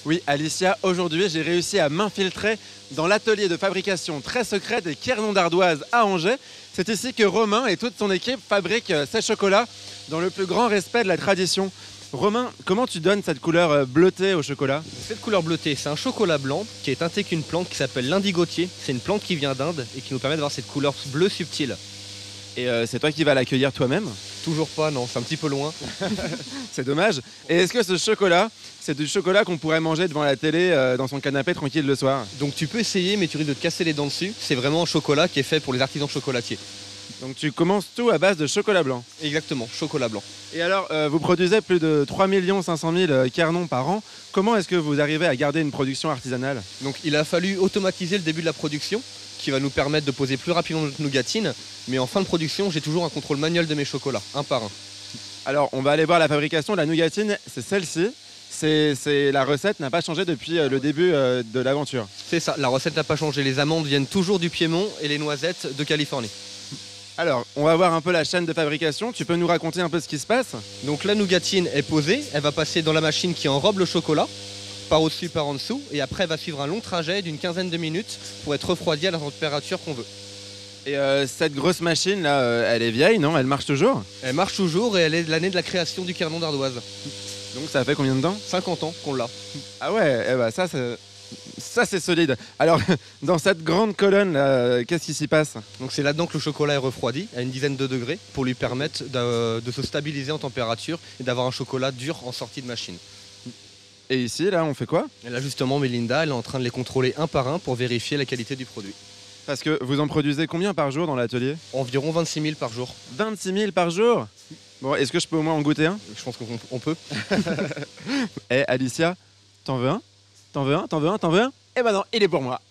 Oui, Alicia, aujourd'hui j'ai réussi à m'infiltrer dans l'atelier de fabrication très secret des Quernons d'Ardoise à Angers. C'est ici que Romain et toute son équipe fabriquent ces chocolats dans le plus grand respect de la tradition. Romain, comment tu donnes cette couleur bleutée au chocolat? Cette couleur bleutée, c'est un chocolat blanc qui est teinté qu'une plante qui s'appelle l'indigotier. C'est une plante qui vient d'Inde et qui nous permet d'avoir cette couleur bleue subtile. Et c'est toi qui vas l'accueillir toi-même? Toujours pas, non, c'est un petit peu loin. C'est dommage. Et est-ce que ce chocolat, c'est du chocolat qu'on pourrait manger devant la télé dans son canapé tranquille le soir? Donc tu peux essayer, mais tu risques de te casser les dents dessus. C'est vraiment un chocolat qui est fait pour les artisans chocolatiers. Donc tu commences tout à base de chocolat blanc? Exactement, chocolat blanc. Et alors, vous produisez plus de 3 500 000 Quernons par an. Comment est-ce que vous arrivez à garder une production artisanale? Donc il a fallu automatiser le début de la production, qui va nous permettre de poser plus rapidement notre nougatine. Mais en fin de production, j'ai toujours un contrôle manuel de mes chocolats, un par un. Alors, on va aller voir la fabrication. La nougatine, c'est celle-ci. La recette n'a pas changé depuis le début de l'aventure. C'est ça, la recette n'a pas changé. Les amandes viennent toujours du Piémont et les noisettes de Californie. Alors, on va voir un peu la chaîne de fabrication. Tu peux nous raconter un peu ce qui se passe? Donc la nougatine est posée, elle va passer dans la machine qui enrobe le chocolat, par au-dessus, par en dessous, et après elle va suivre un long trajet d'une quinzaine de minutes pour être refroidie à la température qu'on veut. Et cette grosse machine là, elle est vieille, non? Elle marche toujours? Elle marche toujours et elle est de l'année de la création du Quernon d'Ardoise. Donc ça fait combien de temps? 50 ans qu'on l'a. Ah ouais, eh ben, ça c'est solide. Alors, dans cette grande colonne, là, qu'est-ce qui s'y passe? Donc c'est là-dedans que le chocolat est refroidi à une dizaine de degrés pour lui permettre de se stabiliser en température et d'avoir un chocolat dur en sortie de machine. Et ici, là, on fait quoi? Et là justement, Mélinda, elle est en train de les contrôler un par un pour vérifier la qualité du produit. Parce que vous en produisez combien par jour dans l'atelier? Environ 26 000 par jour. 26 000 par jour? Bon, est-ce que je peux au moins en goûter un? Je pense qu'on peut. Eh, Alicia, t'en veux un? T'en veux un? T'en veux un? T'en veux un? Eh ben non, il est pour moi.